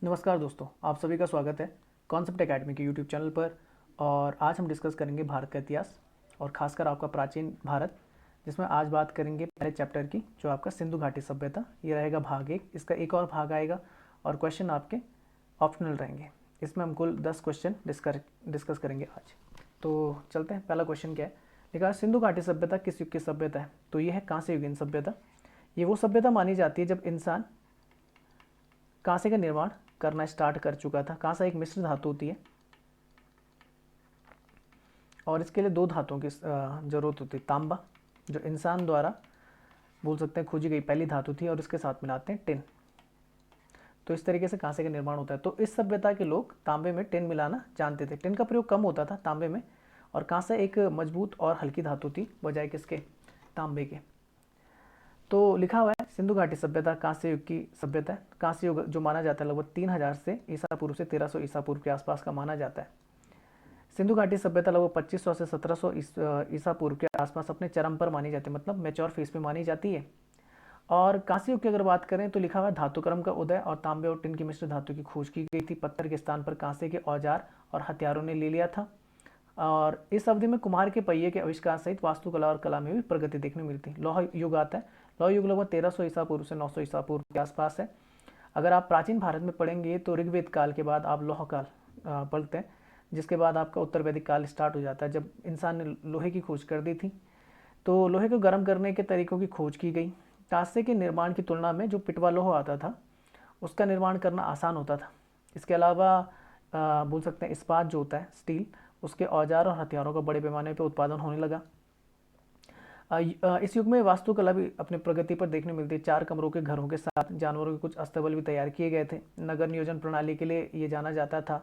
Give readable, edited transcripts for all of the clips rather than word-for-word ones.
नमस्कार दोस्तों, आप सभी का स्वागत है कॉन्सेप्ट एकेडमी के यूट्यूब चैनल पर। और आज हम डिस्कस करेंगे भारत का इतिहास और खासकर आपका प्राचीन भारत, जिसमें आज बात करेंगे पहले चैप्टर की जो आपका सिंधु घाटी सभ्यता। ये रहेगा भाग एक, इसका एक और भाग आएगा और क्वेश्चन आपके ऑप्शनल रहेंगे। इसमें हम कुल 10 क्वेश्चन डिस्कस करेंगे आज। तो चलते हैं, पहला क्वेश्चन क्या है। लिखा है सिंधु घाटी सभ्यता किस युग की सभ्यता है। तो ये है कांस्य युगीन सभ्यता। ये वो सभ्यता मानी जाती है जब इंसान कांसे का निर्माण करना स्टार्ट कर चुका था। कांसा एक मिश्र धातु होती है और इसके लिए दो धातुओं की जरूरत होती है। तांबा, जो इंसान द्वारा बोल सकते हैं खोजी गई पहली धातु थी, और इसके साथ मिलाते हैं टिन। तो इस तरीके से कांसे का निर्माण होता है। तो इस सभ्यता के लोग तांबे में टिन मिलाना जानते थे। टिन का प्रयोग कम होता था तांबे में, और कांसा एक मजबूत और हल्की धातु थी बजाय किसके, तांबे के। तो लिखा हुआ है सिंधु घाटी सभ्यता कांस्य युग की सभ्यता है। कांस्य युग जो माना जाता है लगभग 3000 से ईसा पूर्व से 1300 ईसा पूर्व के आसपास का माना जाता है। सिंधु घाटी सभ्यता लगभग 2500 से 1700 ईसा पूर्व के आसपास अपने चरम पर मानी जाती है, मतलब मैच्योर फेस में मानी जाती है। और कांस्य युग की अगर बात करें तो लिखा हुआ है धातुक्रम का उदय और तांबे और टिन की मिश्र धातु की खोज की गई थी। पत्थर के स्थान पर कांसे के औजार और हथियारों ने ले लिया था। और इस अवधि में कुम्हार के पहिए के आविष्कार सहित वास्तुकला और कला में भी प्रगति देखने मिलती है। लौह युग आता है। लौह युग लगभग 1300 ईसा पूर्व से 900 ईसा पूर्व के आसपास है। अगर आप प्राचीन भारत में पढ़ेंगे तो ऋग्वेद काल के बाद आप लौह काल पढ़ते हैं, जिसके बाद आपका उत्तर वैदिक काल स्टार्ट हो जाता है, जब इंसान ने लोहे की खोज कर दी थी। तो लोहे को गर्म करने के तरीकों की खोज की गई। कांसे के निर्माण की तुलना में जो पिटवा लोहा आता था उसका निर्माण करना आसान होता था। इसके अलावा बोल सकते हैं इस्पात जो होता है, स्टील, उसके औजार और हथियारों का बड़े पैमाने पर उत्पादन होने लगा। इस युग में वास्तुकला भी अपनी प्रगति पर देखने मिलती है। 4 कमरों के घरों के साथ जानवरों के कुछ अस्तबल भी तैयार किए गए थे। नगर नियोजन प्रणाली के लिए ये जाना जाता था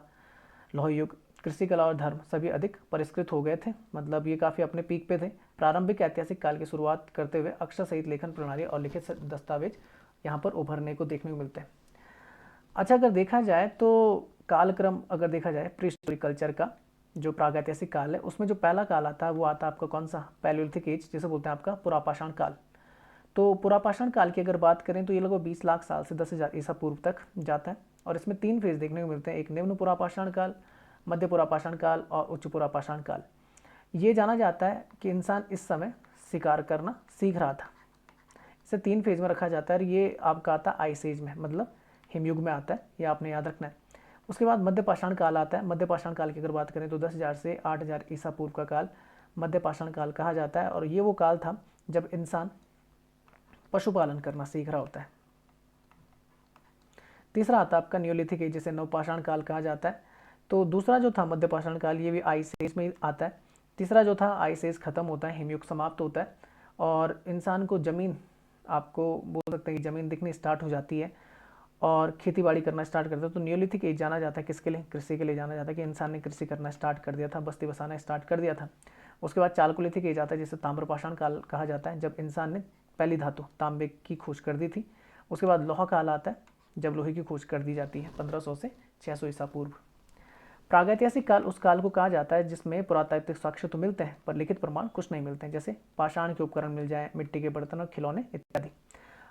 लौह युग। कृषि कला और धर्म सभी अधिक परिष्कृत हो गए थे, मतलब ये काफ़ी अपने पीक पे थे। प्रारंभिक ऐतिहासिक काल की शुरुआत करते हुए अक्षर सहित लेखन प्रणाली और लिखित दस्तावेज यहाँ पर उभरने को देखने को मिलते हैं। अच्छा, अगर देखा जाए तो कालक्रम अगर देखा जाए प्री हिस्टोरिक कल्चर का, जो प्रागैतिहासिक काल है, उसमें जो पहला काल आता है वो आता है आपका कौन सा, पैलियोलिथिक एज, जिसे बोलते हैं आपका पुरापाषाण काल। तो पुरापाषाण काल की अगर बात करें तो ये लगभग 20 लाख साल से 10,000 ईसा पूर्व तक जाता है। और इसमें 3 फेज देखने को मिलते हैं, एक निम्न पुरापाषाण काल, मध्य पुरापाषाण काल और उच्च पुरापाषाण काल। ये जाना जाता है कि इंसान इस समय शिकार करना सीख रहा था। इसे 3 फेज में रखा जाता है। ये आपका आता है आइस एज में, मतलब हिमयुग में आता है, ये आपने याद रखना है। उसके बाद मध्य पाषाण काल आता है। मध्य पाषाण काल की अगर बात करें तो 10,000 से 8,000 ईसा पूर्व का काल मध्य पाषाण काल कहा जाता है। और ये वो काल था जब इंसान पशुपालन करना सीख रहा होता है। तीसरा आता है आपका न्यूलिथिक एज, जिसे नवपाषाण काल कहा जाता है। तो दूसरा जो था मध्य पाषाण काल, ये भी आइस एज में आता है। तीसरा जो था आइस एज खत्म होता है, हिमयुग समाप्त होता है और इंसान को जमीन, आपको बोल सकते हैं कि जमीन दिखनी स्टार्ट हो जाती है और खेती बाड़ी करना स्टार्ट करता है। तो न्यूलिथिक एज जाना जाता है किसके लिए, कृषि के लिए जाना जाता है, कि इंसान ने कृषि करना स्टार्ट कर दिया था, बस्ती बसाना स्टार्ट कर दिया था। उसके बाद चालकोलिथिक एज आता है, जिसे ताम्रपाषाण काल कहा जाता है, जब इंसान ने पहली धातु तांबे की खोज कर दी थी। उसके बाद लोहा काल आता है, जब लोहे की खोज कर दी जाती है 1500 से 600 ईसा पूर्व। प्रागैतिहासिक काल उस काल को कहा जाता है जिसमें पुरातात्विक साक्ष्य तो मिलते हैं पर लिखित प्रमाण कुछ नहीं मिलते हैं, जैसे पाषाण के उपकरण मिल जाए, मिट्टी के बर्तन और खिलौने इत्यादि।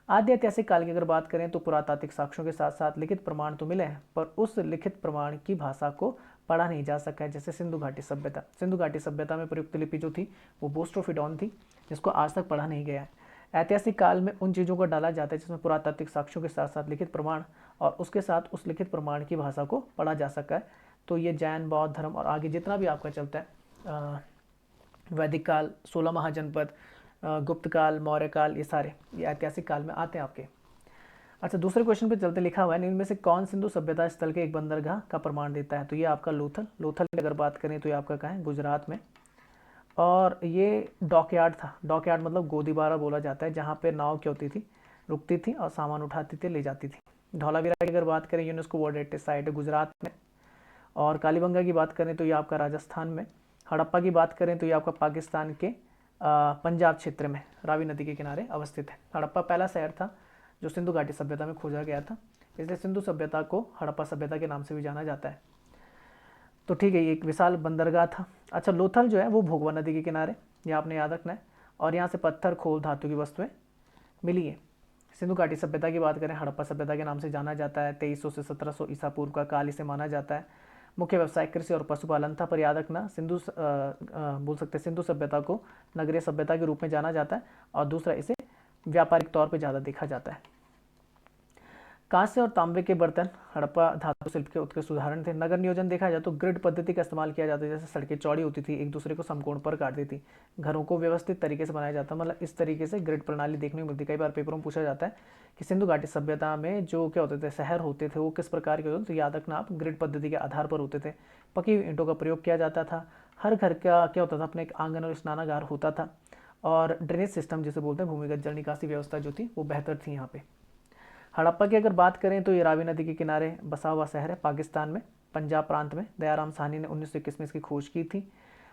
आद्य ऐतिहासिक काल की अगर बात करें तो पुरातात्विक साक्ष्यों के साथ साथ लिखित प्रमाण तो मिले हैं, पर उस लिखित प्रमाण की भाषा को पढ़ा नहीं जा सका है। जैसे सिंधु घाटी सभ्यता, सिंधु घाटी सभ्यता में प्रयुक्त लिपि जो थी वो बोस्ट्रोफिडॉन थी, जिसको आज तक पढ़ा नहीं गया है। ऐतिहासिक काल में उन चीज़ों को डाला जाता है जिसमें पुरातात्विक साक्ष्यों के साथ साथ लिखित प्रमाण और उसके साथ उस लिखित प्रमाण की भाषा को पढ़ा जा सका है। तो ये जैन, बौद्ध धर्म और आगे जितना भी आपका चलता है, वैदिक काल, 16 महाजनपद, गुप्त काल, मौर्य काल, ये ऐतिहासिक काल में आते हैं आपके। अच्छा, दूसरे क्वेश्चन पे चलते। लिखा हुआ है निम्न में से कौन सिंधु सभ्यता स्थल के एक बंदरगाह का प्रमाण देता है। तो ये आपका लोथल। लोथल की अगर बात करें तो ये आपका कहाँ है, गुजरात में। और ये डॉकयार्ड था। डॉकयार्ड मतलब गोदीबारा बोला जाता है, जहाँ पे नाव क्या होती थी, रुकती थी और सामान उठाती थी, ले जाती थी। धौलावीरा की अगर बात करें, यूनेस्को वर्ल्ड हेरिटेज साइट है गुजरात में। और कालीबंगा की बात करें तो ये आपका राजस्थान में। हड़प्पा की बात करें तो ये आपका पाकिस्तान के पंजाब क्षेत्र में रावी नदी के किनारे अवस्थित है। हड़प्पा पहला शहर था जो सिंधु घाटी सभ्यता में खोजा गया था, इसलिए सिंधु सभ्यता को हड़प्पा सभ्यता के नाम से भी जाना जाता है। तो ठीक है, ये एक विशाल बंदरगाह था। अच्छा, लोथल जो है वो भोगवा नदी के किनारे, ये आपने याद रखना है। और यहाँ से पत्थर, खोल, धातु की वस्तुएं मिली है। सिंधु घाटी सभ्यता की बात करें, हड़प्पा सभ्यता के नाम से जाना जाता है। 2300 से 1700 ईसा पूर्व का काल इसे माना जाता है। मुख्य व्यवसाय कृषि और पशुपालन था, पर याद रखना बोल सकते हैं सिंधु सभ्यता को नगरीय सभ्यता के रूप में जाना जाता है, और दूसरा इसे व्यापारिक तौर पर ज़्यादा देखा जाता है। कांस्य और तांबे के बर्तन हड़प्पा धातु शिल्प के उत्कृष्ट उदाहरण थे। नगर नियोजन देखा जाए तो ग्रिड पद्धति का इस्तेमाल किया जाता है, जैसे सड़कें चौड़ी होती थी, एक दूसरे को समकोण पर काटती थी, घरों को व्यवस्थित तरीके से बनाया जाता, मतलब इस तरीके से ग्रिड प्रणाली देखने को मिलती। कई बार पेपरों में पूछा जाता है कि सिंधु घाटी सभ्यता में जो क्या होते थे, शहर होते थे, वो किस प्रकार के होते थे, तो याद रखना आप ग्रिड पद्धति के आधार पर होते थे। पकी हुई ईंटों का प्रयोग किया जाता था। हर घर का क्या होता था, अपने एक आंगन और स्नानागार होता था, और ड्रेनेज सिस्टम जिसे बोलते हैं, भूमिगत जल निकासी व्यवस्था जो थी वो बेहतर थी यहाँ पे। हड़प्पा की अगर बात करें तो ये रावी नदी के किनारे बसा हुआ शहर है, पाकिस्तान में, पंजाब प्रांत में। दयाराम साहनी ने 1921 में इसकी खोज की थी।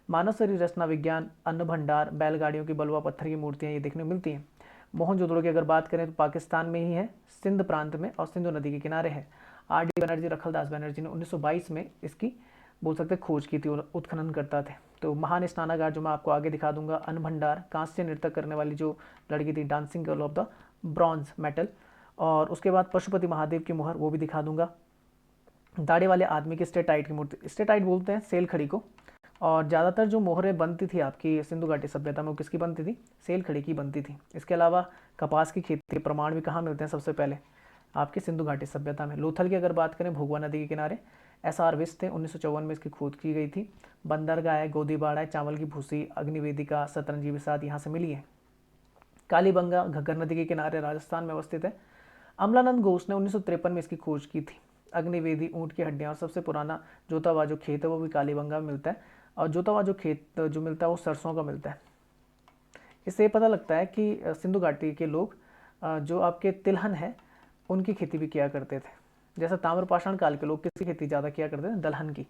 मानव शरीर रचना विज्ञान, अन्न भंडार, बैलगाड़ियों की बलुआ पत्थर की मूर्तियाँ ये देखने को मिलती हैं। मोहनजोदड़ो की अगर बात करें तो पाकिस्तान में ही है, सिंध प्रांत में, और सिंधु नदी के किनारे है। R.D. बनर्जी, रखलदास बनर्जी ने 1922 में इसकी बोल सकते खोज की थी, उत्खनन करता थे। तो महान स्नानागार जो मैं आपको आगे दिखा दूंगा, अन्न भंडार, कांस्य नृत्य करने वाली जो लड़की थी, dancing girl of the bronze metal, और उसके बाद पशुपति महादेव की मुहर, वो भी दिखा दूंगा। दाढ़ी वाले आदमी की स्टेटाइट की मूर्ति, स्टेटाइट बोलते हैं सेल खड़ी को, और ज़्यादातर जो मोहरें बनती थी आपकी सिंधु घाटी सभ्यता में, वो किसकी बनती थी, सेल खड़ी की बनती थी। इसके अलावा कपास की खेती के प्रमाण भी कहाँ मिलते हैं, सबसे पहले आपकी सिंधु घाटी सभ्यता में। लोथल की अगर बात करें, भोगवा नदी के किनारे SR विस थे, 1954 में इसकी खोज की गई थी। बंदरगाह है, गोदीबाड़ा है, चावल की भूसी, अग्निवेदिका, शतरंजी विषाद यहाँ से मिली है। कालीबंगा घग्गर नदी के किनारे राजस्थान में अवस्थित है। अमलानंद घोष ने 1953 में इसकी खोज की थी। अग्निवेदी, ऊंट की हड्डियां, और सबसे पुराना जोतावा जो खेत है वो भी कालीबंगा में मिलता है, और जोतावा जो खेत जो मिलता है वो सरसों का मिलता है। इससे ये पता लगता है कि सिंधु घाटी के लोग जो आपके तिलहन है उनकी खेती भी किया करते थे। जैसा ताम्रपाषाण काल के लोग किसकी खेती ज़्यादा किया करते थे, दलहन की।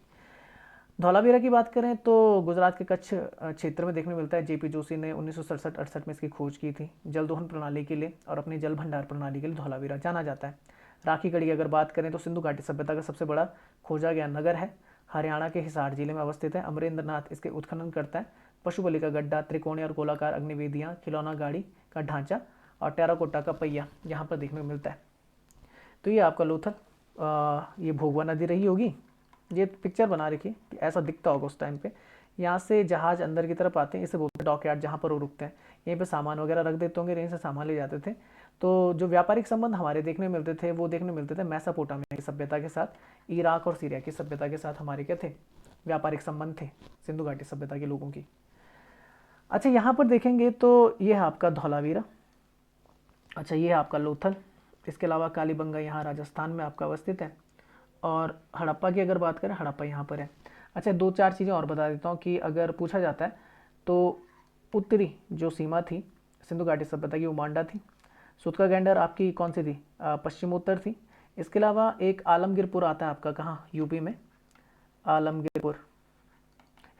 धौलावीरा की बात करें तो गुजरात के कच्छ क्षेत्र में देखने मिलता है। JP जोशी ने 1967-68 में इसकी खोज की थी, जल दोहन प्रणाली के लिए और अपनी जल भंडार प्रणाली के लिए धौलावीरा जाना जाता है। राखी गढ़ी की अगर बात करें तो सिंधु घाटी सभ्यता का सबसे बड़ा खोजा गया नगर है, हरियाणा के हिसार जिले में अवस्थित है। अमरेंद्र नाथ इसके उत्खनन करता है। पशुबलि का गड्ढा, त्रिकोणीय और गोलाकार अग्निवेदियाँ, खिलौना गाड़ी का ढांचा और टेराकोटा का पहिया यहाँ पर देखने को मिलता है। तो ये आपका लोथल, ये भोगवा नदी रही होगी। ये पिक्चर बना रखी, ऐसा दिखता होगा उस टाइम पे। यहाँ से जहाज अंदर की तरफ आते हैं, इसे बोलते हैं डॉकयार्ड, जहाँ पर वो रुकते हैं। यहीं पे सामान वगैरह रख देते होंगे, यहीं से सामान ले जाते थे। तो जो व्यापारिक संबंध हमारे देखने मिलते थे वो देखने मिलते थे मैसोपोटामिया की सभ्यता के साथ, इराक और सीरिया की सभ्यता के साथ हमारे क्या थे, व्यापारिक संबंध थे सिंधु घाटी सभ्यता के लोगों की। अच्छा, यहाँ पर देखेंगे तो ये है आपका धौलावीरा। अच्छा, ये है आपका लोथल। इसके अलावा कालीबंगा यहाँ राजस्थान में आपका अवस्थित है। और हड़प्पा की अगर बात करें, हड़प्पा यहाँ पर है। अच्छा, 2-4 चीज़ें और बता देता हूँ कि अगर पूछा जाता है तो उत्तरी जो सीमा थी सिंधु घाटी सभ्यता की वो मांडा थी। सुतका गैंडर आपकी कौन सी थी, पश्चिमोत्तर थी। इसके अलावा एक आलमगीरपुर आता है आपका, कहाँ, यूपी में, आलमगीरपुर,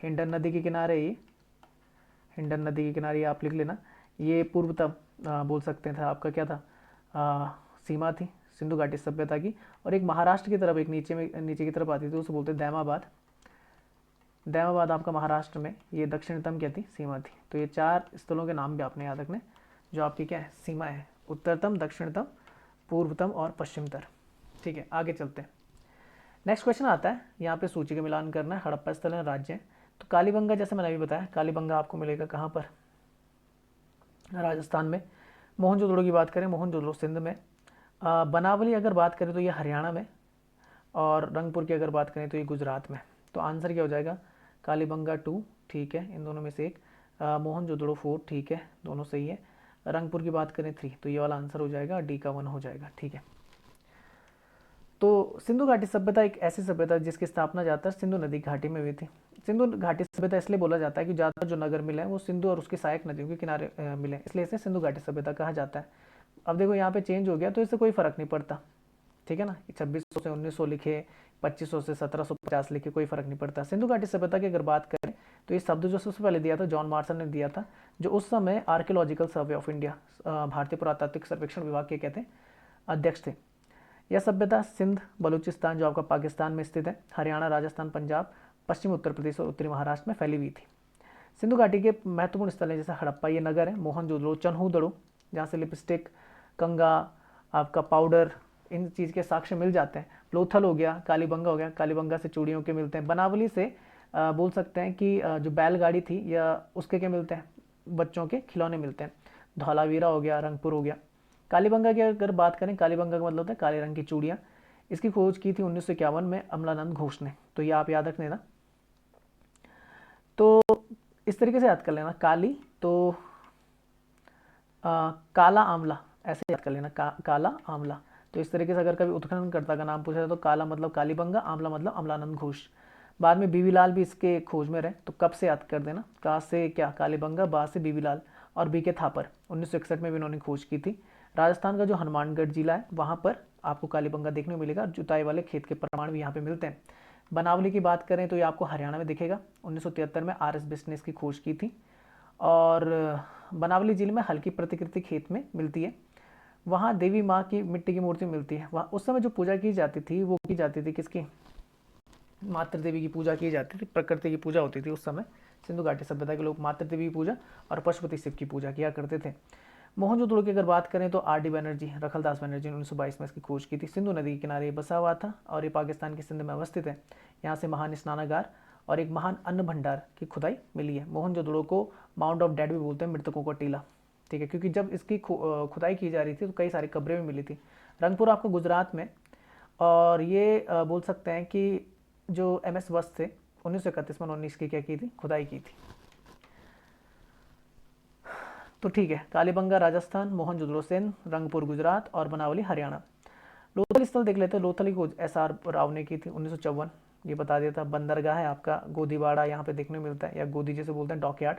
हिंडन नदी के किनारे। ये हिंडन नदी के किनारे आप लिख लेना। ये पूर्वतम बोल सकते थे आपका क्या था, सीमा थी सिंधु घाटी सभ्यता की। और एक महाराष्ट्र की तरफ, एक नीचे की तरफ आती थी, उसे बोलते दैमाबाद। दैमाबाद आपका महाराष्ट्र में, ये दक्षिणतम क्या थी, सीमा थी। तो ये 4 स्थलों के नाम भी आपने याद रखने, जो आपकी क्या है, सीमा है, उत्तरतम, दक्षिणतम, पूर्वतम और पश्चिमतर। ठीक है, आगे चलते हैं। नेक्स्ट क्वेश्चन आता है, यहाँ पे सूची का मिलान करना है, हड़प्पा स्थल है, राज्य है। तो कालीबंगा, जैसे मैंने अभी बताया, कालीबंगा आपको मिलेगा कहाँ पर, राजस्थान में। मोहनजोदड़ो की बात करें, मोहनजोदड़ो सिंध में। बनावली अगर बात करें तो ये हरियाणा में, और रंगपुर की अगर बात करें तो ये गुजरात में। तो आंसर क्या हो जाएगा, कालीबंगा 2 ठीक है, इन दोनों में से एक। मोहनजोदड़ो 4 ठीक है, दोनों सही है। रंगपुर की बात करें 3, तो ये वाला आंसर हो जाएगा, डी का 1 हो जाएगा। ठीक है, तो सिंधु घाटी सभ्यता एक ऐसी सभ्यता जिसकी स्थापना ज़्यादातर सिंधु नदी घाटी में हुई थी। सिंधु घाटी सभ्यता इसलिए बोला जाता है कि ज़्यादातर जो नगर मिले हैं वो सिंधु और उसकी सहायक नदियों के किनारे मिले, इसलिए इसे सिंधु घाटी सभ्यता कहा जाता है। अब देखो यहाँ पे चेंज हो गया, तो इससे कोई फ़र्क नहीं पड़ता, ठीक है ना। 2600 से 1900 लिखे, 2500 से 1750 लिखे, कोई फ़र्क नहीं पड़ता। सिंधु घाटी सभ्यता की अगर बात करें तो ये शब्द जो सबसे पहले दिया था जॉन मार्शन ने दिया था, जो उस समय आर्कियोलॉजिकल सर्वे ऑफ इंडिया, भारतीय पुरातात्विक सर्वेक्षण विभाग के कहते हैं अध्यक्ष थे। यह सभ्यता सिंध, बलूचिस्तान जो आपका पाकिस्तान में स्थित है, हरियाणा, राजस्थान, पंजाब, पश्चिमी उत्तर प्रदेश और उत्तरी महाराष्ट्र में फैली हुई थी। सिंधु घाटी के महत्वपूर्ण स्थल हैं जैसे हड़प्पा, ये नगर है, मोहनजोदड़ो, चन्हूदड़ो जहाँ से लिपस्टिक कंगा, आपका पाउडर, इन चीज़ के साक्ष्य मिल जाते हैं। लोथल हो गया, कालीबंगा हो गया, कालीबंगा से चूड़ियों के मिलते हैं। बनावली से बोल सकते हैं कि जो बैलगाड़ी थी या उसके क्या मिलते हैं, बच्चों के खिलौने मिलते हैं। धौलावीरा हो गया, रंगपुर हो गया। कालीबंगा की अगर बात करें, कालीबंगा का मतलब होता है काले रंग की चूड़ियाँ। इसकी खोज की थी 1951 में अमलानंद घोष ने, तो ये आप याद रख लेना। तो इस तरीके से याद कर लेना, काली तो काला आंवला, ऐसे याद कर लेना, काला आंवला। तो इस तरीके से अगर कभी उत्खननकर्ता का नाम पूछा जाए तो काला मतलब कालीबंगा, आंवला मतलब अमलानंद घोष। बाद में बीवीलाल भी इसके खोज में रहे, तो कब से याद कर देना, का से क्या कालीबंगा, बा से बीवीलाल और बी के थापर। 1961 में भी इन्होंने खोज की थी। राजस्थान का जो हनुमानगढ़ जिला है वहाँ पर आपको कालीबंगा देखने को मिलेगा। जुताई वाले खेत के प्रमाण भी यहाँ पे मिलते हैं। बनावली की बात करें तो ये आपको हरियाणा में दिखेगा। 1973 में आर एस बिस्ट ने इसकी खोज की थी। और बनावली जिले में हल्की प्रतिकृति खेत में मिलती है। वहाँ देवी माँ की मिट्टी की मूर्ति मिलती है। वहाँ उस समय जो पूजा की जाती थी वो की जाती थी किसकी, मातृ देवी की पूजा की जाती थी। प्रकृति की पूजा होती थी उस समय। सिंधु घाटी सभ्यता के लोग मातृ देवी की पूजा और पशुपति शिव की पूजा किया करते थे। मोहनजोदड़ो की अगर बात करें तो आर डी बनर्जी, रखलदास बनर्जी ने 1922 में इसकी खोज की थी। सिंधु नदी के किनारे बसा हुआ था और ये पाकिस्तान की सिंध में अवस्थित है। यहाँ से महान स्नानागार और एक महान अन्न भंडार की खुदाई मिली है। मोहनजोदड़ो को माउंट ऑफ डेड भी बोलते हैं, मृतकों का टीला, ठीक है, क्योंकि जब इसकी खुदाई की जा रही थी तो कई सारी कब्रें भी मिली थी। रंगपुर आपको गुजरात में। और ये बोल सकते हैं कि जो एम एस वस्त थे 1931 में उन्होंने इसकी क्या की थी, खुदाई की थी। तो ठीक है, कालीबंगा राजस्थान, मोहनजोदड़ो सिंध, रंगपुर गुजरात और बनावली हरियाणा। लोथल स्थल देख लेते हैं। लोथल की खोज एस आर राव ने की थी 1954। ये बता दिया था। बंदरगाह है आपका गोदीवाड़ा, यहाँ पे देखने को मिलता है, या गोदी जैसे बोलते हैं, डॉकयार्ड।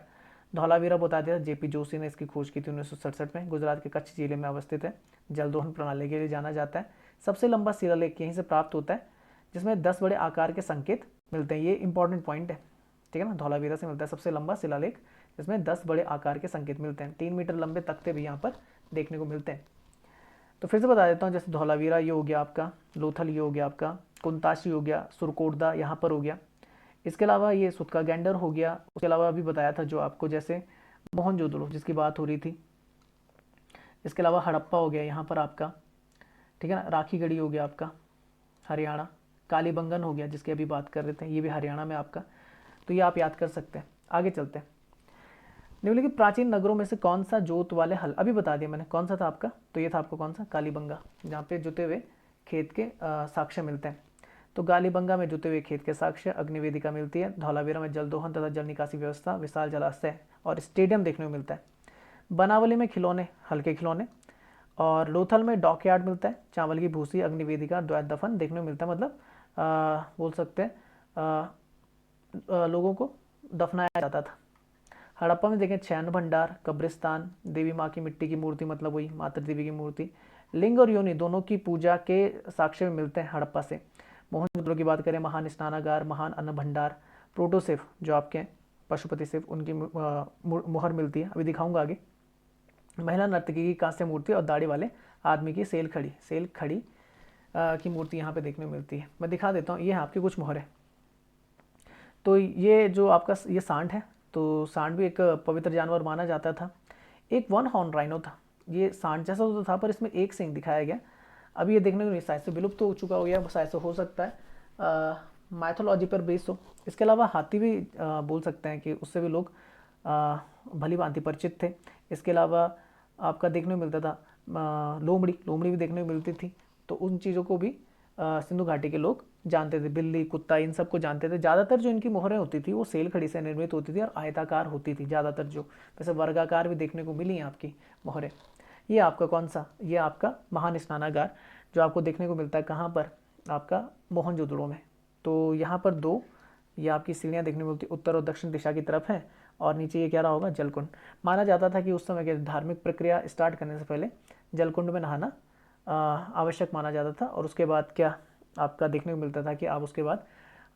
धौलावीरा बता दिया था, जेपी जोशी ने इसकी खोज की थी 1967 में। गुजरात के कच्छ जिले में अवस्थित है। जलदोहन प्रणाली के लिए जाना जाता है। सबसे लंबा शिलालेख यहीं से प्राप्त होता है, जिसमें 10 बड़े आकार के संकेत मिलते हैं। ये इंपॉर्टेंट पॉइंट है, ठीक है ना। धौलावीरा से मिलता है सबसे लंबा शिलालेख, जिसमें 10 बड़े आकार के संकेत मिलते हैं। 3 मीटर लंबे तख्ते भी यहाँ पर देखने को मिलते हैं। तो फिर से बता देता हूँ, जैसे धौलावीरा ये हो गया आपका, लोथल ये हो गया आपका, कुंताशी हो गया, सुरकोटदा यहाँ पर हो गया। इसके अलावा ये सुतका गैंडर हो गया। उसके अलावा अभी बताया था जो आपको, जैसे मोहनजोदड़ो जिसकी बात हो रही थी। इसके अलावा हड़प्पा हो गया यहाँ पर आपका, ठीक है ना। राखीगढ़ी हो गया आपका हरियाणा। कालीबंगन हो गया जिसकी अभी बात कर रहे थे, ये भी हरियाणा में आपका। तो ये आप याद कर सकते हैं। आगे चलते हैं। निम्नलिखित प्राचीन नगरों में से कौन सा जोत वाले हल, अभी बता दिया मैंने कौन सा था आपका, तो ये था आपको कौन सा, कालीबंगा, जहाँ पे जुते हुए खेत के साक्ष्य मिलते हैं। तो कालीबंगा में जुते हुए खेत के साक्ष्य, अग्निवेदिका मिलती है। धौलावीरा में जल दोहन तथा जल निकासी व्यवस्था, विशाल जलाशय और स्टेडियम देखने को मिलता है। बनावली में खिलौने, हल्के खिलौने। और लोथल में डॉकयार्ड मिलता है। चावल की भूसी, अग्निवेदिका, द्वैत दफन देखने को मिलता है। मतलब बोल सकते हैं लोगों को दफनाया जाता था। हड़प्पा में देखें, शयन भंडार, कब्रिस्तान, देवी माँ की मिट्टी की मूर्ति, मतलब वही मातृ देवी की मूर्ति। लिंग और योनि दोनों की पूजा के साक्ष्य में मिलते हैं हड़प्पा से। मोहनजोदड़ो की बात करें, महान स्नानागार, महान अन्न भंडार, प्रोटोसिफ जो आपके पशुपति शिव, उनकी मुहर मिलती है, अभी दिखाऊंगा आगे। महिला नर्तकी की कांस्य मूर्ति और दाढ़ी वाले आदमी की सेल खड़ी की मूर्ति यहाँ पे देखने को मिलती है। मैं दिखा देता हूँ, ये है आपकी कुछ मोहरें। तो ये जो आपका ये सांड है, तो सांड भी एक पवित्र जानवर माना जाता था। एक वन हॉर्न राइनो था। ये सांड जैसा तो था पर इसमें एक सिंग दिखाया गया। अभी ये देखने को नहीं, शायद से विलुप्त हो चुका हो गया, शायद से हो सकता है माइथोलॉजी पर बेस्ड हो। इसके अलावा हाथी भी बोल सकते हैं कि उससे भी लोग भली भांति परिचित थे। इसके अलावा आपका देखने को मिलता था लोमड़ी भी देखने को मिलती थी। तो उन चीज़ों को भी सिंधु घाटी के लोग जानते थे। बिल्ली, कुत्ता, इन सब को जानते थे। ज़्यादातर जो इनकी मोहरें होती थी वो सेल खड़ी से निर्मित होती थी और आयताकार होती थी ज़्यादातर। जो वैसे वर्गाकार भी देखने को मिली हैं आपकी मोहरें। ये आपका कौन सा, ये आपका महान स्नानागार जो आपको देखने को मिलता है कहाँ पर, आपका मोहनजोदड़ो में। तो यहाँ पर दो ये आपकी सीढ़ियाँ देखने को मिलती, उत्तर और दक्षिण दिशा की तरफ है। और नीचे ये क्या रहा होगा, जलकुंड। माना जाता था कि उस समय के धार्मिक प्रक्रिया स्टार्ट करने से पहले जलकुंड में नहाना आवश्यक माना जाता था। और उसके बाद क्या आपका देखने को मिलता था कि आप उसके बाद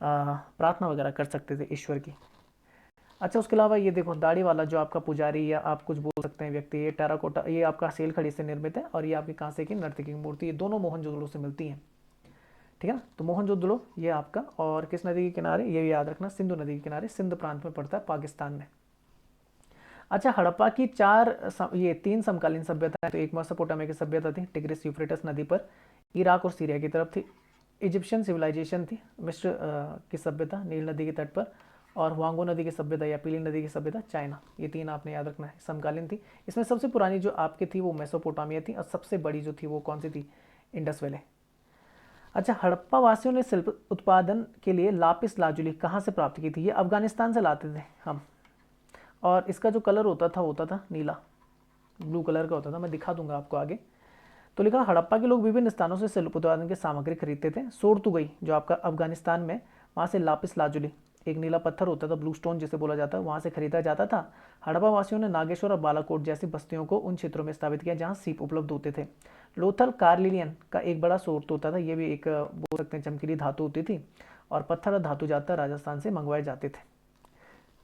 प्रार्थना वगैरह कर सकते थे ईश्वर की। अच्छा, उसके अलावा ये देखो, दाढ़ी वाला जो आपका पुजारी या आप कुछ बोल सकते हैं व्यक्ति, ये टेराकोटा, ये आपका सेल खड़ी से निर्मित है। और ये आपकी कांसे की नर्तकी की मूर्ति, ये दोनों मोहनजोदड़ो से मिलती हैं, ठीक है ना। तो मोहनजोदड़ो ये आपका, और किस नदी के किनारे, ये भी याद रखना, सिंधु नदी के किनारे, सिंध प्रांत में पड़ता है, पाकिस्तान में। अच्छा, हड़प्पा की ये 3 समकालीन सभ्यताएं, तो एक मेसोपोटामिया की सभ्यता थी, टिग्रिस यूफ्रेटस नदी पर, इराक और सीरिया की तरफ थी। इजिप्शियन सिविलाइजेशन थी, मिस्र की सभ्यता नील नदी के तट पर, और हुआंगो नदी की सभ्यता या पीली नदी की सभ्यता चाइना। ये 3 आपने याद रखना है, समकालीन थी। इसमें सबसे पुरानी जो आपकी थी वो मेसोपोटामिया थी, और सबसे बड़ी जो थी वो कौन सी थी? Indus valley. अच्छा, हड़प्पा वासियों ने शिल्प उत्पादन के लिए लापिस लाजुली कहाँ से प्राप्त की थी? ये अफगानिस्तान से लाते थे हम, और इसका जो कलर होता था नीला, ब्लू कलर का होता था। मैं दिखा दूंगा आपको आगे। तो लिखा, हड़प्पा के लोग विभिन्न स्थानों से शिल्प उत्पादन की सामग्री खरीदते थे। सोरतुगई जो आपका अफगानिस्तान में, वहाँ से लापिस लाजुली, एक नीला पत्थर होता था, ब्लू स्टोन जिसे बोला जाता है, वहाँ से खरीदा जाता था। हड़प्पा वासियों ने नागेश्वर और बालाकोट जैसी बस्तियों को उन क्षेत्रों में स्थापित किया जहाँ सीप उपलब्ध होते थे। लोथल कार्लिलियन का एक बड़ा सोर्ट होता था, ये भी एक बोल सकते हैं चमकीली धातु होती थी, और पत्थर और धातु ज़्यादातर राजस्थान से मंगवाए जाते थे।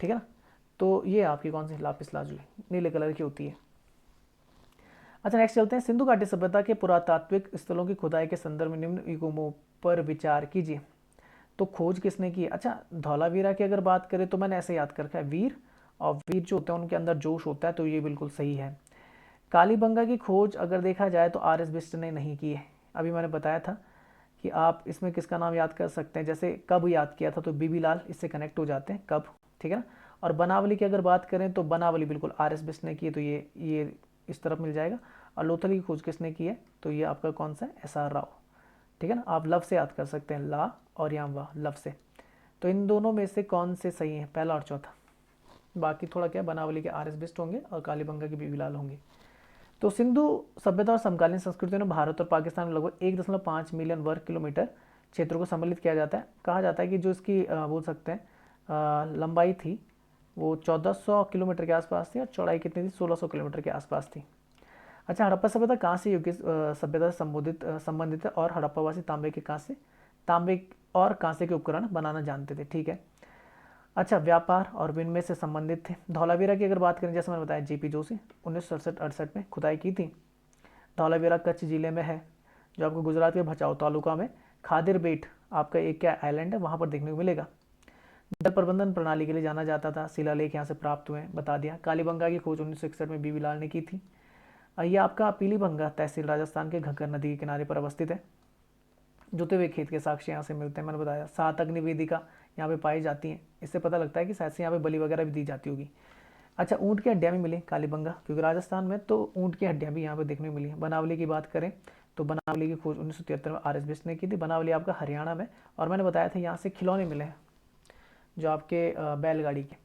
ठीक है ना? तो ये आपकी कौन सी लापिस लाजुली नीले कलर की होती है। अच्छा, नेक्स्ट चलते हैं। सिंधु घाटी सभ्यता के पुरातात्विक स्थलों की खुदाई के संदर्भ में निम्न युगों पर विचार कीजिए। तो खोज किसने की? अच्छा, धौलावीरा की अगर बात करें तो मैंने ऐसे याद कर रखा है, वीर, और वीर जो होते हैं उनके अंदर जोश होता है, तो ये बिल्कुल सही है। कालीबंगा की खोज अगर देखा जाए तो आर एस बिष्ट ने नहीं की है। अभी मैंने बताया था कि आप इसमें किसका नाम याद कर सकते हैं, जैसे कब याद किया था तो बीबी लाल इससे कनेक्ट हो जाते हैं, कब। ठीक है ना? और बनावली की अगर बात करें तो बनावली बिल्कुल आर एस बिष्ट ने की है, तो ये इस तरफ मिल जाएगा। और लोथल की खोज किसने की है? तो ये आपका कौन सा है? S R Rao. ठीक है ना? आप लव से याद कर सकते हैं, ला और यहाँ वाह, लव से। तो इन दोनों में से कौन से सही है, पहला और चौथा? बाकी थोड़ा क्या, बनावली के आर एस बिष्ट होंगे और कालीबंगा की बीबी लाल होंगे। तो सिंधु सभ्यता और समकालीन संस्कृतियों ने भारत और पाकिस्तान में लगभग 1.5 मिलियन वर्ग किलोमीटर क्षेत्र को सम्मिलित किया जाता है। कहा जाता है कि जो इसकी बोल सकते हैं लंबाई थी वो 1400 किलोमीटर के आसपास थी, और चौड़ाई कितनी थी? 1600 किलोमीटर के आसपास थी। अच्छा, हड़प्पा सभ्यता कहाँ से युग की सभ्यता से संबंधित है? और हड़प्पावासी तांबे और कांसे के उपकरण बनाना जानते थे। ठीक है। अच्छा, व्यापार और विनिमय से संबंधित थे। धौलावीरा की अगर बात करें, जैसे मैंने बताया, जेपी जोशी 1967-68 में खुदाई की थी। धौलावीरा कच्छ जिले में है, जो आपको गुजरात के भचाऊ तालुका में खादिर बेट आपका एक क्या आइलैंड है, वहाँ पर देखने को मिलेगा। जल प्रबंधन प्रणाली के लिए जाना जाता था। शिलालेख यहाँ से प्राप्त हुए, बता दिया। कालीबंगा की खोज 1961 में बीबी लाल ने की थी। ये आपका पीलीभंगा तहसील राजस्थान के घग्गर नदी के किनारे पर अवस्थित है। जुते हुए खेत के साक्ष्य यहाँ से मिलते हैं। मैंने बताया 7 अग्निवेदिका यहाँ पे पाई जाती हैं। इससे पता लगता है कि शायद से यहाँ पे बलि वगैरह भी दी जाती होगी। अच्छा, ऊँट की हड्डियाँ भी मिली कालीबंगा, क्योंकि राजस्थान में तो ऊँट की हड्डियाँ भी यहाँ पे देखने को मिली हैं। बनावली की बात करें तो बनावली की खोज 1973 में आर एस बिष्ट ने की थी। बनावली आपका हरियाणा में, और मैंने बताया था यहाँ से खिलौने मिले हैं जो आपके बैलगाड़ी के।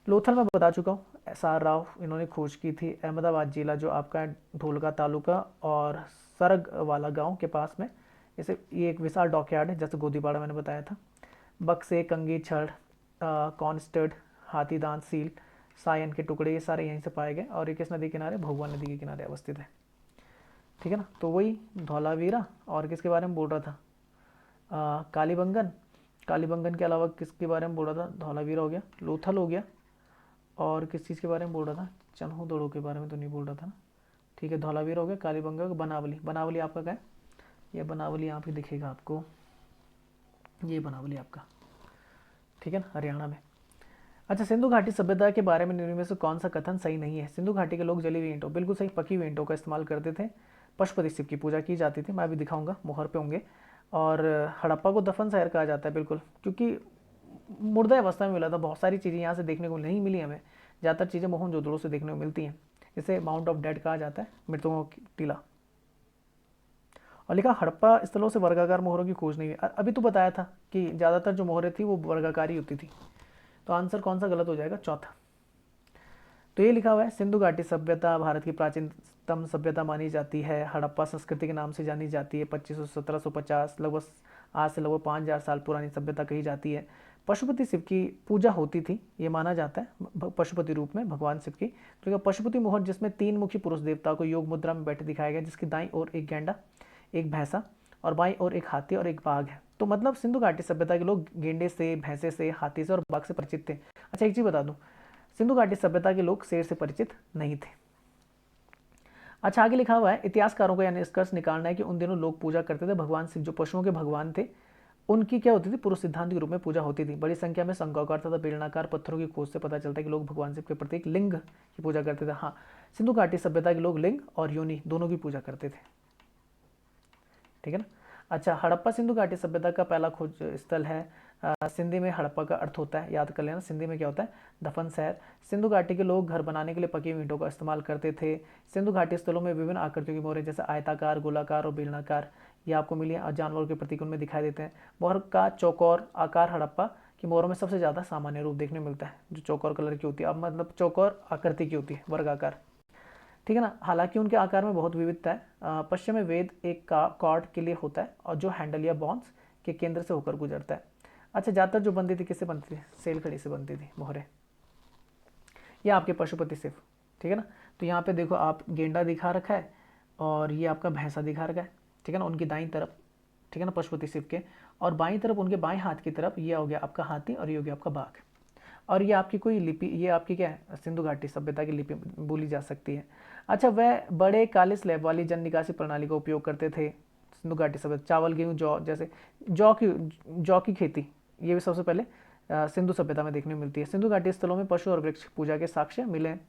लोथल में बता चुका हूँ, एस आर राव इन्होंने खोज की थी। अहमदाबाद जिला जो आपका ढोलका तालुका और सरग वाला गांव के पास में, इसे ये एक विशाल डॉकयार्ड है, जैसे गोदीपाड़ा मैंने बताया था। बक्से, कंगी, छड़, कॉन्स्टर्ड, हाथी दांत, सील, सायन के टुकड़े, ये सारे यहीं से पाए गए, और ये किस नदी के किनारे? भगवा नदी के किनारे अवस्थित है। ठीक है ना? तो वही धौलावीरा, और किसके बारे में बोल रहा था? कालीबंगन। कालीबंगन के अलावा किसके बारे में बोल रहा था? धौलावीरा हो गया, लोथल हो गया, और किस चीज़ के बारे में बोल रहा था? चन्हू दड़ों के बारे में तो नहीं बोल रहा था ना। ठीक है, धौलावीरा हो गया, कालीबंगा, बनावली। बनावली आपका क्या है? ये बनावली यहाँ पे दिखेगा आपको, ये बनावली आपका। ठीक है ना, हरियाणा में। अच्छा, सिंधु घाटी सभ्यता के बारे में निम्न में से कौन सा कथन सही नहीं है? सिंधु घाटी के लोग जली हुई ईंटों, बिल्कुल सही, पकी हुई ईंटों का इस्तेमाल करते थे। पशुपति शिव की पूजा की जाती थी, मैं भी दिखाऊंगा, मोहर पे होंगे। और हड़प्पा को दफन शहर कहा जाता है, बिल्कुल, क्योंकि मुर्दा अवस्था में मिला था। बहुत सारी चीज़ें यहाँ से देखने को नहीं मिली हमें, ज़्यादातर चीज़ें मोहनजोदड़ो से देखने को मिलती हैं। इसे माउंट ऑफ डेड कहा जाता है, मृतकों की टीला। और लिखा, हड़प्पा स्थलों से वर्गाकार मोहरों की खोज नहीं हुई। अभी तो बताया था कि ज़्यादातर जो मोहरें थी वो वर्गाकारी होती थी। तो आंसर कौन सा गलत हो जाएगा? चौथा। तो ये लिखा हुआ है, सिंधु घाटी सभ्यता भारत की प्राचीनतम सभ्यता मानी जाती है। हड़प्पा संस्कृति के नाम से जानी जाती है। 2500-1750, लगभग आज से लगभग 5000 साल पुरानी सभ्यता कही जाती है। पशुपति शिव की पूजा होती थी, ये माना जाता है, पशुपति रूप में भगवान शिव की। तो पशुपति मोहर, जिसमें 3 मुखी पुरुष देवता को योग मुद्रा में बैठे दिखाया गया, जिसकी दाईं ओर एक गेंडा, एक भैंसा, और बाईं ओर एक हाथी और एक बाघ है। तो मतलब सिंधु घाटी सभ्यता के लोग गेंडे से, भैंसे से, हाथी से और बाघ से परिचित थे। अच्छा, एक चीज बता दूं, सिंधु घाटी सभ्यता के लोग शेर से परिचित नहीं थे। अच्छा, आगे लिखा हुआ है, इतिहासकारों को यह निष्कर्ष निकालना है कि उन दिनों लोग पूजा करते थे भगवान शिव, जो पशुओं के भगवान थे, उनकी क्या होती थी, पुरुष सिद्धांत के रूप में पूजा होती थी। बड़ी संख्या में शंखाकार तथा बेलनाकार पत्थरों की खोज से पता चलता है कि लोग भगवान शिव के प्रतीक लिंग की पूजा करते थे। हाँ, सिंधु घाटी सभ्यता के लोग लिंग और योनि दोनों की पूजा करते थे, ठीक है ना। अच्छा, हड़प्पा सिंधु घाटी सभ्यता का पहला खोज स्थल है सिंधी में। हड़प्पा का अर्थ होता है, याद कर लेना, सिंधी में क्या होता है, दफन शहर। सिंधु घाटी के लोग घर बनाने के लिए पकी हुई ईंटों का इस्तेमाल करते थे। सिंधु घाटी स्थलों में विभिन्न आकृतियों की मोहरें जैसे आयताकार, गोलाकार और बेलनाकार ये आपको मिली है और जानवरों के प्रतीक उनमें दिखाई देते हैं। मोहर का चौकोर आकार हड़प्पा की मोहरों में सबसे ज़्यादा सामान्य रूप देखने को मिलता है, जो चौकोर कलर की होती है, अब मतलब चौकोर आकृति की होती है, वर्गाकार, ठीक है ना। हालांकि उनके आकार में बहुत विविधता है। पश्चिम में वेद एक का कॉर्ड के लिए होता है और जो हैंडल या बॉन्स के केंद्र से होकर गुजरता है। अच्छा, ज़्यादातर जो बनती थी किससे बनती थी, सेलखड़ी से बनती थी मोहरें। ये आपके पशुपति शिव, ठीक है ना। तो यहाँ पे देखो आप गेंडा दिखा रखा है और ये आपका भैंसा दिखा रखा है, ठीक है ना, उनकी दाईं तरफ, ठीक है ना, पशुपति शिव के। और बाईं तरफ उनके बाएं हाथ की तरफ ये हो गया आपका हाथी और ये हो गया आपका बाघ। और ये आपकी कोई लिपि, ये आपकी क्या है, सिंधु घाटी सभ्यता की लिपि बोली जा सकती है। अच्छा, वह बड़े काले स्लैब वाली जन निकासी प्रणाली का उपयोग करते थे सिंधु घाटी सभ्यता। चावल, गेहूँ, जौ, जैसे जौ की खेती ये भी सबसे पहले सिंधु सभ्यता में देखने को मिलती है। सिंधु घाटी स्थलों में पशु और वृक्ष पूजा के साक्ष्य मिले हैं।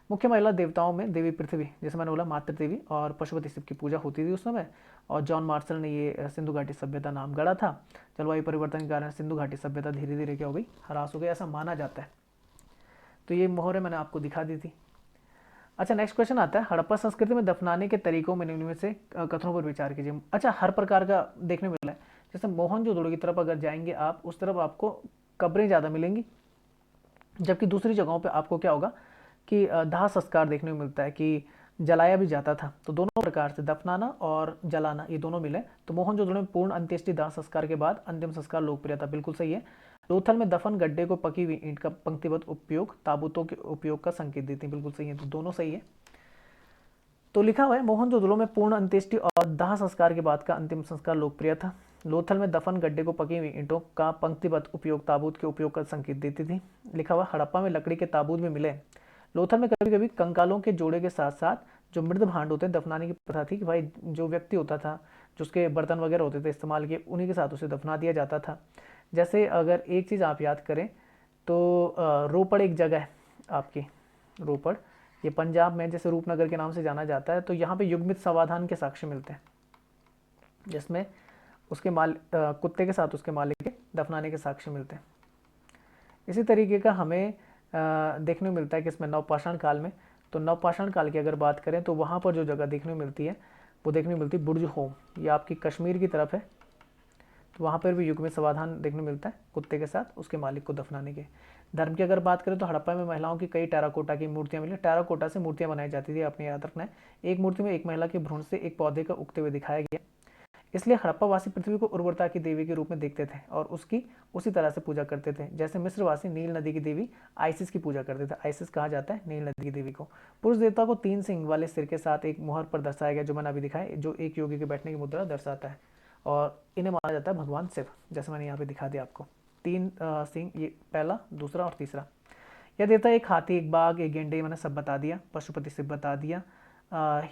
मुख्य महिला देवताओं में देवी पृथ्वी, जैसे मैंने बोला मातृ देवी, और पशुपति शिव की पूजा होती थी उस समय। और जॉन मार्शल ने ये सिंधु घाटी सभ्यता नाम गढ़ा था। जलवायु परिवर्तन के कारण सिंधु घाटी सभ्यता धीरे धीरे क्या हो गई, ह्रास हो गई, ऐसा माना जाता है। तो ये मोहरें मैंने आपको दिखा दी थी। अच्छा, नेक्स्ट क्वेश्चन आता है, हड़प्पा संस्कृति में दफनाने के तरीकों में निम्न में से कथनों पर विचार कीजिए। अच्छा, हर प्रकार का देखने मिला है। जैसे मोहनजोदड़ो की तरफ अगर जाएंगे आप, उस तरफ आपको कब्रें ज़्यादा मिलेंगी, जबकि दूसरी जगहों पे आपको क्या होगा कि दाह संस्कार देखने को मिलता है कि जलाया भी जाता था। तो दोनों प्रकार से दफनाना और जलाना ये दोनों मिले। तो मोहनजोदड़ो में पूर्ण अंत्येष्टि दाह संस्कार के बाद अंतिम संस्कार लोकप्रियता, बिल्कुल सही है। लोथल में दफन गड्ढे को पकी हुई ईंट का पंक्तिबद्ध उपयोग ताबूतों के उपयोग का संकेत देती है, बिल्कुल सही है। तो दोनों सही है। तो लिखा हुआ है, मोहनजोदड़ो में पूर्ण अंत्येष्टि और दाह संस्कार के बाद का अंतिम संस्कार लोकप्रिय था। लोथल में दफन गड्ढे को पकी हुई ईंटों का पंक्तिबद्ध उपयोग ताबूत के उपयोग का संकेत देती थी। लिखा हुआ, हड़प्पा में लकड़ी के ताबूत भी मिले। लोथल में कभी कभी कंकालों के जोड़े के साथ साथ जो मृद भांड होते हैं दफनाने की प्रथा थी कि भाई जो व्यक्ति होता था, जो उसके बर्तन वगैरह होते थे इस्तेमाल के, उन्हीं के साथ उसे दफना दिया जाता था। जैसे अगर एक चीज़ आप याद करें तो रोपड़ एक जगह है आपकी, रोपड़ ये पंजाब में जैसे रूपनगर के नाम से जाना जाता है। तो यहाँ पे युग्मित समाधान के साक्ष्य मिलते हैं, जिसमें उसके कुत्ते के साथ उसके मालिक के दफनाने के साक्ष्य मिलते हैं। इसी तरीके का हमें देखने को मिलता है कि इसमें नवपाषाण काल में, तो नवपाषाण काल की अगर बात करें तो वहाँ पर जो जगह देखने को मिलती है वो देखने को मिलती है बुर्ज होम, ये आपकी कश्मीर की तरफ है। तो वहाँ पर भी युग्मित समाधान देखने को मिलता है कुत्ते के साथ उसके मालिक को दफनाने के। धर्म की अगर बात करें तो हड़प्पा में महिलाओं की कई टेराकोटा की मूर्तियां मिली। टेराकोटा से मूर्तियां बनाई जाती थी, आपने याद रखना है। एक मूर्ति में एक महिला के भ्रूण से एक पौधे का उगते हुए दिखाया गया, इसलिए हड़प्पावासी पृथ्वी को उर्वरता की देवी के रूप में देखते थे और उसकी उसी तरह से पूजा करते थे जैसे मिस्रवासी नील नदी की देवी आइसिस की पूजा करते थे। आइसिस कहा जाता है नील नदी की देवी को। पुरुष देवता को 3 सिंग वाले सिर के साथ एक मोहर पर दर्शाया गया, जो मैंने अभी दिखाया, जो एक योगी के बैठने की मुद्रा दर्शाता है, और इन्हें माना जाता है भगवान शिव, जैसे मैंने यहाँ पे दिखा दिया आपको। 3 सिंह, ये पहला, दूसरा और तीसरा। यह देवता एक हाथी, एक बाघ, एक गेंडे, मैंने सब बता दिया। पशुपति शिव बता दिया।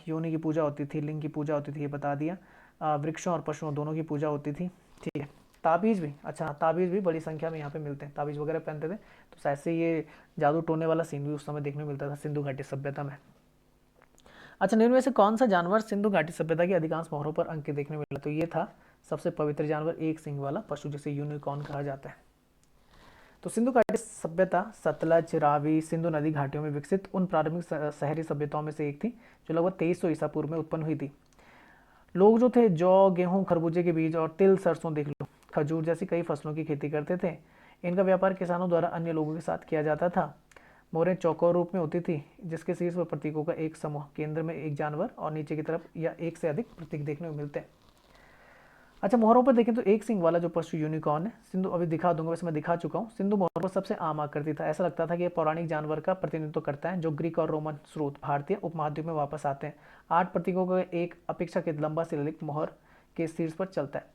योनि की पूजा होती थी, लिंग की पूजा होती थी, ये बता दिया। वृक्षों और पशुओं दोनों की पूजा होती थी, ठीक है। ताबीज़ भी, अच्छा ताबीज़ भी बड़ी संख्या में यहाँ पे मिलते हैं, ताबीज़ वगैरह पहनते थे। तो शायद से ये जादू टोने वाला सीन भी उस समय देखने को मिलता था सिंधु घाटी सभ्यता में। अच्छा, निम्न में से कौन सा जानवर सिंधु घाटी सभ्यता की अधिकांश मोहरों पर अंकित देखने मिला? तो ये था सबसे पवित्र जानवर, एक सिंग वाला पशु, जिसे यूनिकॉर्न कहा जाता है। तो सिंधु घाटी सभ्यता सतलज, रावी, सिंधु नदी घाटियों में विकसित उन प्रारंभिक शहरी सभ्यताओं में से एक थी जो लगभग 2300 ईसा पूर्व में उत्पन्न हुई थी। लोग जो थे जौ, गेहूं, खरबूजे के बीज और तिल, सरसों, देख लो, खजूर जैसी कई फसलों की खेती करते थे। इनका व्यापार किसानों द्वारा अन्य लोगों के साथ किया जाता था। मोहरें चौकोर रूप में होती थी, जिसके शीर्ष पर प्रतीकों का एक समूह, केंद्र में एक जानवर और नीचे की तरफ या एक से अधिक प्रतीक देखने को मिलते हैं। अच्छा, मोहरों पर देखें तो एक सिंग वाला जो पशु यूनिकॉर्न है, सिंधु, अभी दिखा दूंगा, वैसे मैं दिखा चुका हूँ। सिंधु मोहरों पर सबसे आम आकृति था। ऐसा लगता था कि यह पौराणिक जानवर का प्रतिनिधित्व करता है, जो ग्रीक और रोमन स्रोत भारतीय उपमहाद्वीप में वापस आते हैं। 8 प्रतीकों का एक अपेक्षाकृत लंबा शिलालेख मोहर के शीर्ष पर चलता है।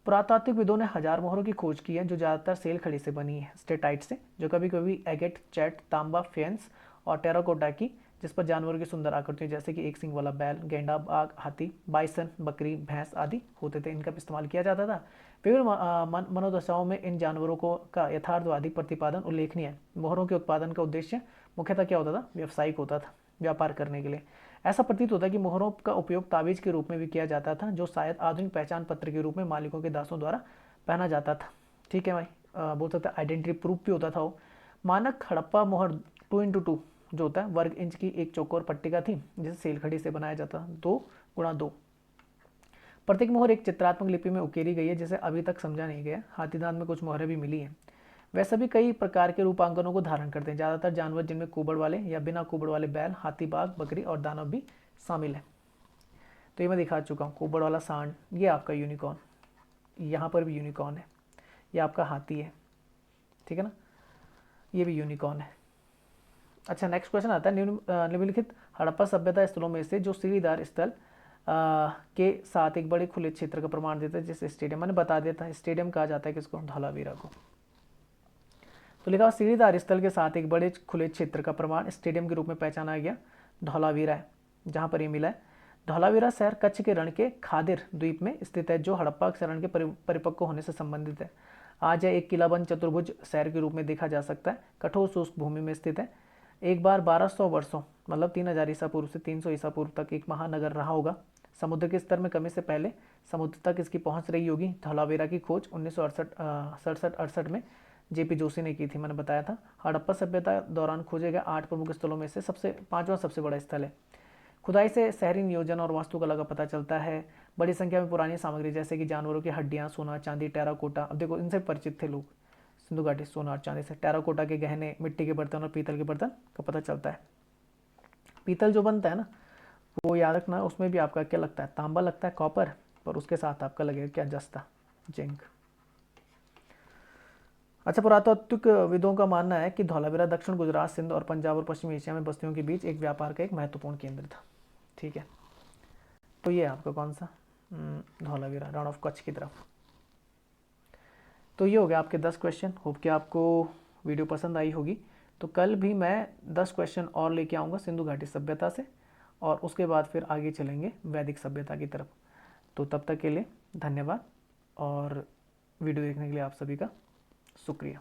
पुरातात्विकविदों ने 1000 मोहरों की खोज की है, जो ज़्यादातर सेल खड़ी से बनी है, स्टेटाइट से, जो कभी कभी एगेट, चैट, तांबा, फेंस और टेराकोटा की जिस पर जानवरों की सुंदर आकृतियाँ जैसे कि एक सींग वाला बैल, गेंडा, बाघ, हाथी, बाइसन, बकरी, भैंस आदि होते थे, इनका इस्तेमाल किया जाता था। विभिन्न मनोदशाओं में इन जानवरों को का यथार्थवादी प्रतिपादन उल्लेखनीय है। मोहरों के उत्पादन का उद्देश्य मुख्यतः क्या होता था? व्यावसायिक होता था, व्यापार करने के लिए। ऐसा प्रतीत होता है कि मोहरों का उपयोग ताबीज के रूप में भी किया जाता था, जो शायद आधुनिक पहचान पत्र के रूप में मालिकों के दासों द्वारा पहना जाता था। ठीक है भाई, बोल सकते हैं आइडेंटिटी प्रूफ भी होता था वो। मानक हड़प्पा मोहर 2x2 जो होता है वर्ग इंच की एक चौकोर पट्टिका थी, जिसे सेलखड़ी से बनाया जाता है, 2x2। प्रत्येक मोहर एक चित्रात्मक लिपि में उकेरी गई है, जिसे अभी तक समझा नहीं गया। हाथीदांत में कुछ मोहरें भी मिली हैं। वह सभी कई प्रकार के रूपांकनों को धारण करते हैं। ज़्यादातर जानवर जिनमें कुबड़ वाले या बिना कुबड़ वाले बैल, हाथी, बाघ, बकरी और दानव भी शामिल है। तो ये मैं दिखा चुका हूँ, कुबड़ वाला सांड, ये आपका यूनिकॉर्न, यहाँ पर भी यूनिकॉर्न है, ये आपका हाथी है, ठीक है ना, ये भी यूनिकॉर्न है। अच्छा, नेक्स्ट क्वेश्चन आता है, निम्नलिखित हड़प्पा सभ्यता स्थलों में से जो सीढ़ीदार स्थल के साथ एक बड़े खुले क्षेत्र का प्रमाण देता है, जैसे स्टेडियम, मैंने बता दिया था, स्टेडियम कहा जाता है किसको? धौलावीरा को। तो लिखा हुआ सीढ़ीदार स्थल के साथ एक बड़े खुले क्षेत्र का प्रमाण स्टेडियम के रूप में पहचाना गया धौलावीरा है, जहाँ पर ये मिला है। धौलावीरा शहर कच्छ के रण के खादिर द्वीप में स्थित है, जो हड़प्पा शरण के परिपक्व होने से संबंधित है। आज यह एक किलाबंद चतुर्भुज शहर के रूप में देखा जा सकता है, कठोर शुष्क भूमि में स्थित है। एक बार 1200 वर्षों मतलब 3000 ईसा पूर्व से 300 ईसा पूर्व तक एक महानगर रहा होगा। समुद्र के स्तर में कमी से पहले समुद्र तक इसकी पहुंच रही होगी। धौलावीरा की खोज 1967-68 में जेपी जोशी ने की थी, मैंने बताया था। हड़प्पा सभ्यता दौरान खोजे गए 8 प्रमुख स्थलों में से पांचवा सबसे बड़ा स्थल है। खुदाई से शहरी नियोजन और वास्तुकला का पता चलता है। बड़ी संख्या में पुरानी सामग्री जैसे कि जानवरों की हड्डियां, सोना, चांदी, टेराकोटा, अब देखो इनसे परिचित थे लोग, सिंधु घाटी सोना और चांदी से। टेराकोटा के गहने, मिट्टी के बर्तन और पीतल के बर्तन का पता चलता है। पीतल जो बनता है ना, वो याद रखना, उसमें भी आपका क्या लगता है? तांबा लगता है, कॉपर, पर उसके साथ आपका लगेगा क्या? जस्ता, जिंक। अच्छा, पुरातात्विक विदों का मानना है कि धौलावीरा दक्षिण गुजरात, सिंध और पंजाब और पश्चिमी एशिया में बस्तियों के बीच एक व्यापार का एक महत्वपूर्ण केंद्र था। ठीक है, तो ये आपका कौन सा? धौलावीरा, रण ऑफ कच्छ की तरफ। तो ये हो गया आपके 10 क्वेश्चन। होप कि आपको वीडियो पसंद आई होगी। तो कल भी मैं 10 क्वेश्चन और लेके आऊँगा सिंधु घाटी सभ्यता से, और उसके बाद फिर आगे चलेंगे वैदिक सभ्यता की तरफ। तो तब तक के लिए धन्यवाद, और वीडियो देखने के लिए आप सभी का शुक्रिया।